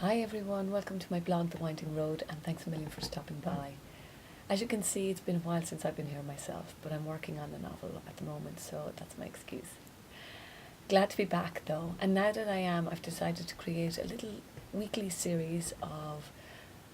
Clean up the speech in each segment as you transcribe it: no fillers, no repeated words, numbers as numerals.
Hi everyone, welcome to my blog The Winding Road, and thanks a million for stopping by. As you can see, it's been a while since I've been here myself, but I'm working on a novel at the moment, so that's my excuse. Glad to be back though, and now that I am, I've decided to create a little weekly series of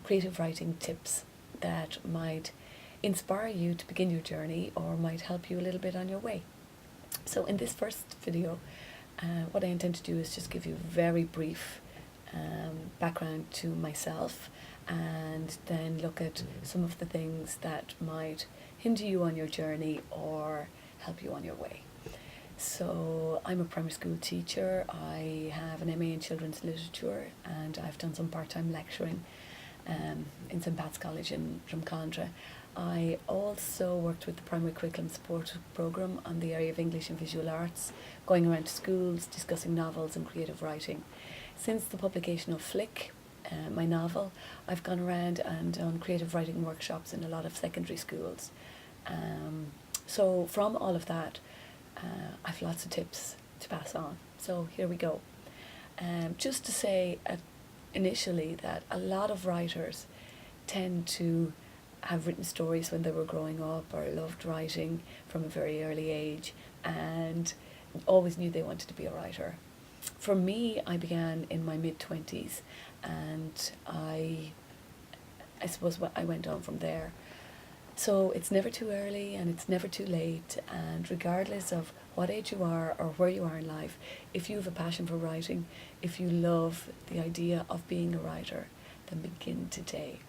creative writing tips that might inspire you to begin your journey or might help you a little bit on your way. So in this first video, what I intend to do is just give you a very brief background to myself, and then look at some of the things that might hinder you on your journey or help you on your way. So I'm a primary school teacher. I have an MA in Children's Literature, and I've done some part-time lecturing in St Pat's College in Drumcondra. I also worked with the Primary Curriculum Support Programme on the area of English and Visual Arts, going around to schools, discussing novels and creative writing. Since the publication of Flick, my novel, I've gone around and done creative writing workshops in a lot of secondary schools. So from all of that, I've lots of tips to pass on. So here we go. Just to say initially that a lot of writers tend to have written stories when they were growing up or loved writing from a very early age and always knew they wanted to be a writer. For me, I began in my mid-20s, and I suppose I went on from there. So it's never too early and it's never too late, and regardless of what age you are or where you are in life, if you have a passion for writing, if you love the idea of being a writer, then begin today.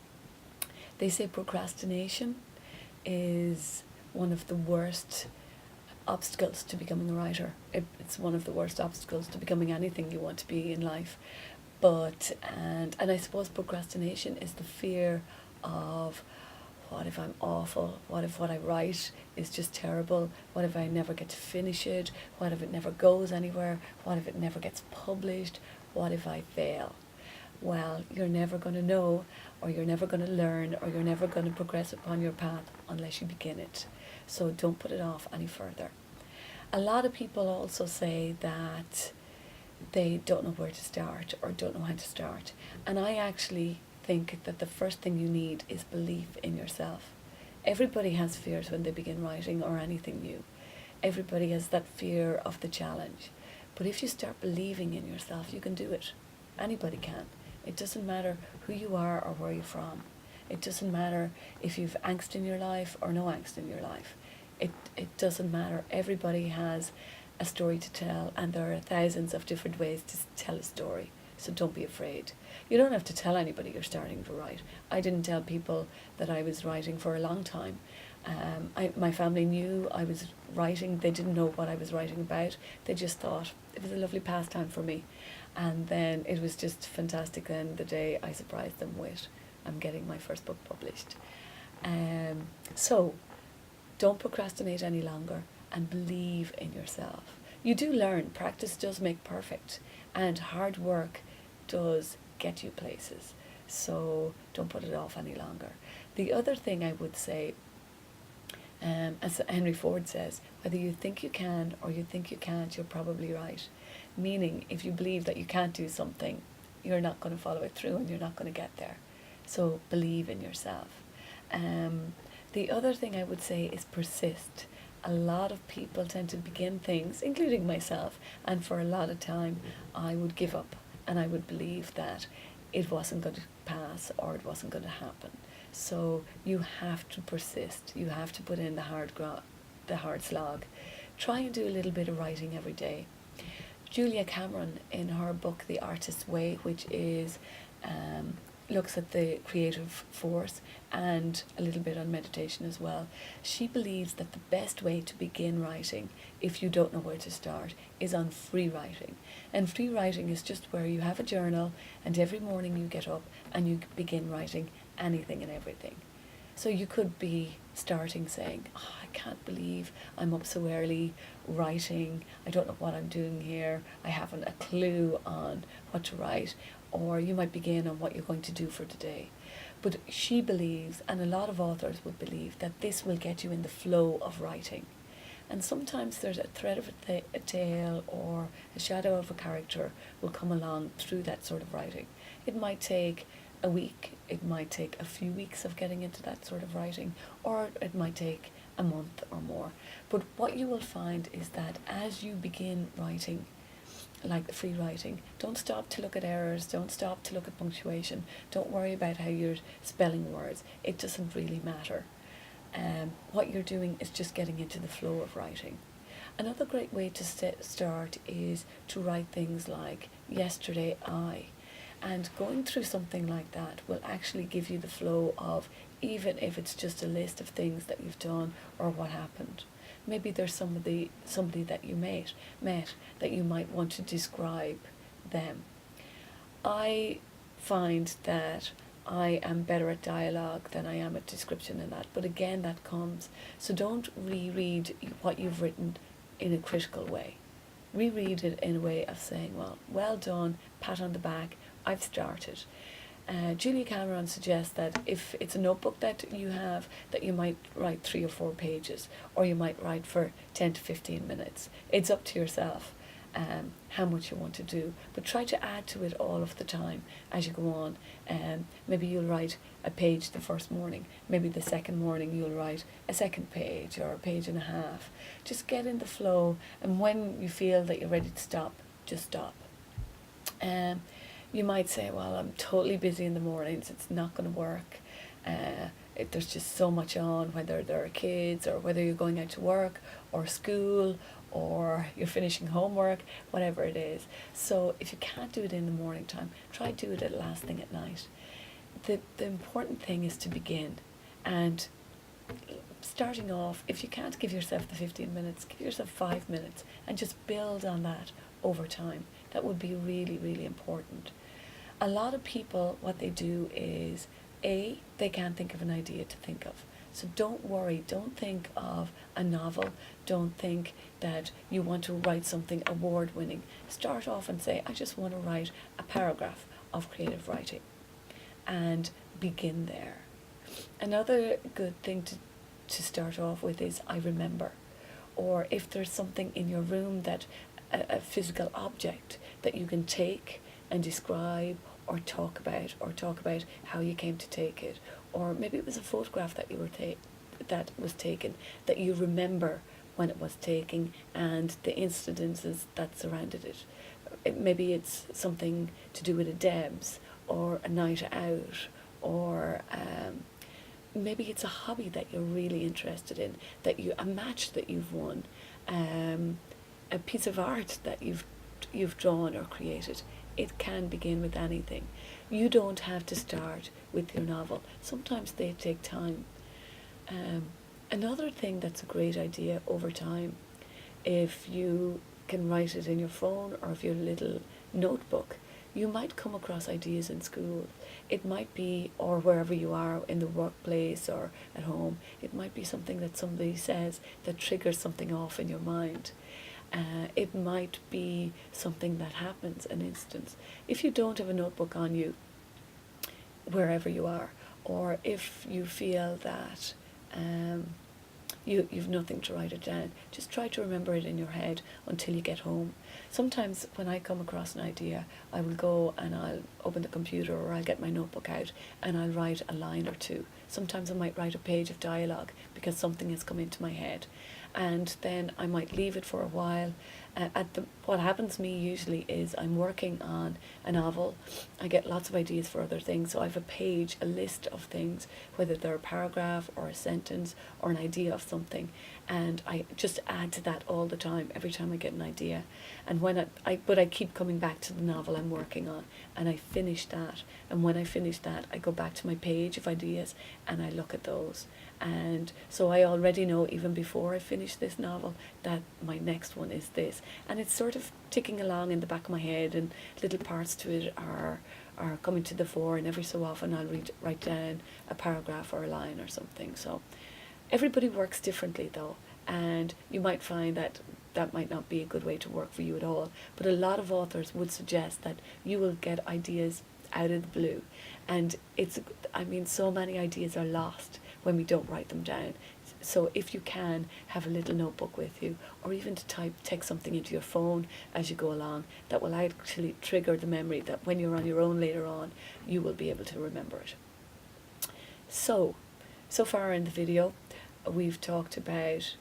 They say procrastination is one of the worst obstacles to becoming a writer. It's one of the worst obstacles to becoming anything you want to be in life. And I suppose procrastination is the fear of, what if I'm awful? What if what I write is just terrible? What if I never get to finish it? What if it never goes anywhere? What if it never gets published? What if I fail? Well, you're never going to know, or you're never going to learn, or you're never going to progress upon your path unless you begin it. So don't put it off any further. A lot of people also say that they don't know where to start or don't know how to start. And I actually think that the first thing you need is belief in yourself. Everybody has fears when they begin writing or anything new. Everybody has that fear of the challenge. But if you start believing in yourself, you can do it. Anybody can. It doesn't matter who you are or where you're from. It doesn't matter if you've angst in your life or no angst in your life. It doesn't matter. Everybody has a story to tell, and there are thousands of different ways to tell a story. So don't be afraid. You don't have to tell anybody you're starting to write. I didn't tell people that I was writing for a long time. My family knew I was writing. They didn't know what I was writing about. They just thought it was a lovely pastime for me. And then it was just fantastic then the day I surprised them with, I'm getting my first book published. So don't procrastinate any longer and believe in yourself. You do learn. Practice does make perfect, and hard work does get you places. So don't put it off any longer. The other thing I would say, as Henry Ford says, whether you think you can or you think you can't, you're probably right. Meaning, if you believe that you can't do something, you're not going to follow it through and you're not going to get there. So believe in yourself. The other thing I would say is persist. A lot of people tend to begin things, including myself, and for a lot of time I would give up and I would believe that it wasn't going to pass or it wasn't going to happen. So you have to persist. You have to put in the hard slog. Try and do a little bit of writing every day. Julia Cameron, in her book The Artist's Way, which is looks at the creative force and a little bit on meditation as well, she believes that the best way to begin writing, if you don't know where to start, is on free writing. And free writing is just where you have a journal and every morning you get up and you begin writing anything and everything. So you could be starting saying, I can't believe I'm up so early writing. I don't know what I'm doing here. I haven't a clue on what to write. Or you might begin on what you're going to do for today. But she believes, and a lot of authors would believe, that this will get you in the flow of writing. And sometimes there's a thread of a tale or a shadow of a character will come along through that sort of writing. It might take a week, it might take a few weeks of getting into that sort of writing, or it might take a month or more. But what you will find is that as you begin writing, like free writing, don't stop to look at errors, don't stop to look at punctuation, don't worry about how you're spelling words. It doesn't really matter. What you're doing is just getting into the flow of writing. Another great way to start is to write things like yesterday I. And going through something like that will actually give you the flow of, even if it's just a list of things that you've done or what happened. Maybe there's somebody that you met that you might want to describe them. I find that I am better at dialogue than I am at description in that, but again that comes. So don't reread what you've written in a critical way. Reread it in a way of saying, well done, pat on the back, I've started. Julia Cameron suggests that if it's a notebook that you have, that you might write 3 or 4 pages, or you might write for 10 to 15 minutes. It's up to yourself how much you want to do, but try to add to it all of the time as you go on. Maybe you'll write a page the first morning, maybe the second morning you'll write a second page or a page and a half. Just get in the flow, and when you feel that you're ready to stop, just stop. You might say, well, I'm totally busy in the mornings, it's not going to work. There's just so much on, whether there are kids or whether you're going out to work or school or you're finishing homework, whatever it is. So if you can't do it in the morning time, try to do it at last thing at night. The important thing is to begin, and starting off, if you can't give yourself the 15 minutes, give yourself 5 minutes and just build on that over time. That would be really, really important. A lot of people, what they do is, they can't think of an idea to think of. So don't worry, don't think of a novel, don't think that you want to write something award-winning. Start off and say, I just want to write a paragraph of creative writing, and begin there. Another good thing to start off with is I remember. Or if there's something in your room that a physical object that you can take and describe or talk about how you came to take it, or maybe it was a photograph that that was taken that you remember when it was taken and the incidences that surrounded it. Maybe it's something to do with a Debs or a night out, or maybe it's a hobby that you're really interested in, a match that you've won, a piece of art that you've drawn or created. It can begin with anything. You don't have to start with your novel. Sometimes they take time. Another thing that's a great idea over time, if you can write it in your phone or if your little notebook, you might come across ideas in school. It might be, or wherever you are, in the workplace or at home, it might be something that somebody says that triggers something off in your mind. It might be something that happens, an instance. If you don't have a notebook on you, wherever you are, or if you feel that you've nothing to write it down, just try to remember it in your head until you get home. Sometimes when I come across an idea, I will go and I'll open the computer or I'll get my notebook out and I'll write a line or two. Sometimes I might write a page of dialogue because something has come into my head, and then I might leave it for a while. What happens to me usually is I'm working on a novel. I get lots of ideas for other things, so I have a page, a list of things, whether they're a paragraph or a sentence or an idea of something, and I just add to that all the time, every time I get an idea. And when I keep coming back to the novel I'm working on, and I finish that, and when I finish that I go back to my page of ideas and I look at those. And so I already know, even before I finish this novel, that my next one is this, and it's sort of ticking along in the back of my head, and little parts to it are coming to the fore, and every so often I'll write down a paragraph or a line or something. So everybody works differently though, and you might find that might not be a good way to work for you at all, but a lot of authors would suggest that you will get ideas out of the blue, and so many ideas are lost when we don't write them down. So if you can, have a little notebook with you, or even to text something into your phone as you go along, that will actually trigger the memory that when you're on your own later on, you will be able to remember it. So far in the video, we've talked about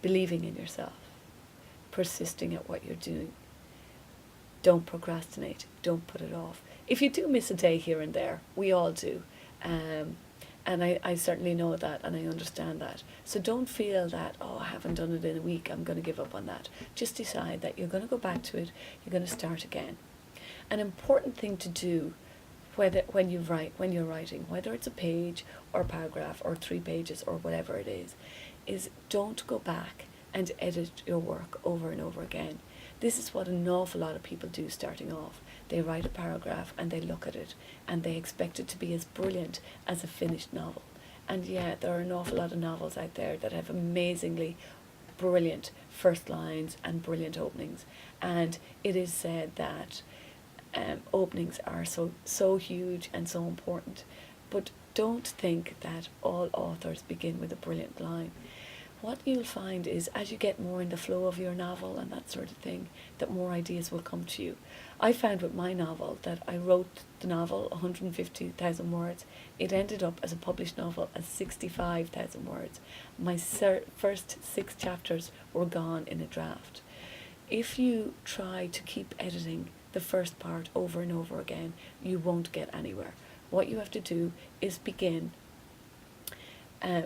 believing in yourself, persisting at what you're doing. Don't procrastinate. Don't put it off. If you do miss a day here and there, we all do. And I certainly know that, and I understand that. So don't feel that, oh, I haven't done it in a week, I'm going to give up on that. Just decide that you're going to go back to it, you're going to start again. An important thing to do when you're writing, whether it's a page or a paragraph or 3 pages or whatever it is don't go back and edit your work over and over again. This is what an awful lot of people do starting off. They write a paragraph and they look at it and they expect it to be as brilliant as a finished novel. And yeah, there are an awful lot of novels out there that have amazingly brilliant first lines and brilliant openings. And it is said that openings are so huge and so important. But don't think that all authors begin with a brilliant line. What you'll find is, as you get more in the flow of your novel and that sort of thing, that more ideas will come to you. I found with my novel that I wrote the novel 150,000 words. It ended up as a published novel as 65,000 words. My first 6 chapters were gone in a draft. If you try to keep editing the first part over and over again, you won't get anywhere. What you have to do is begin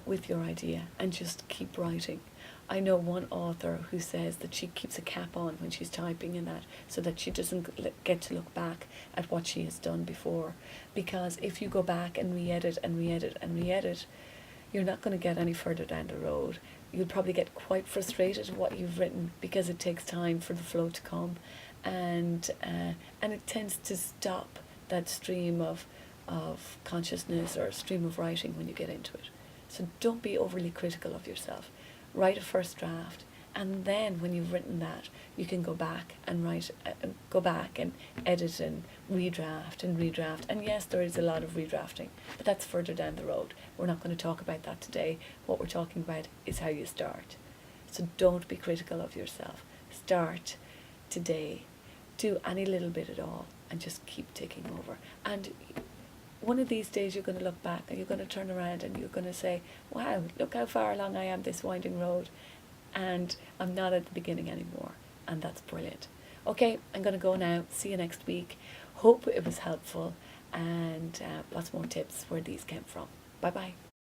with your idea and just keep writing. I know one author who says that she keeps a cap on when she's typing in that, so that she doesn't get to look back at what she has done before. Because if you go back and re-edit and re-edit and re-edit, you're not going to get any further down the road. You'll probably get quite frustrated at what you've written, because it takes time for the flow to come, and it tends to stop that stream of consciousness or stream of writing when you get into it. So don't be overly critical of yourself. Write a first draft, and then when you've written that, you can go back and go back and edit and redraft. And yes, there is a lot of redrafting, but that's further down the road. We're not going to talk about that today. What we're talking about is how you start. So don't be critical of yourself. Start today. Do any little bit at all, and just keep ticking over. And one of these days you're going to look back and you're going to turn around and you're going to say, wow, look how far along I am this winding road, and I'm not at the beginning anymore. And that's brilliant. Okay, I'm going to go now. See you next week. Hope it was helpful, and lots more tips where these came from. Bye bye.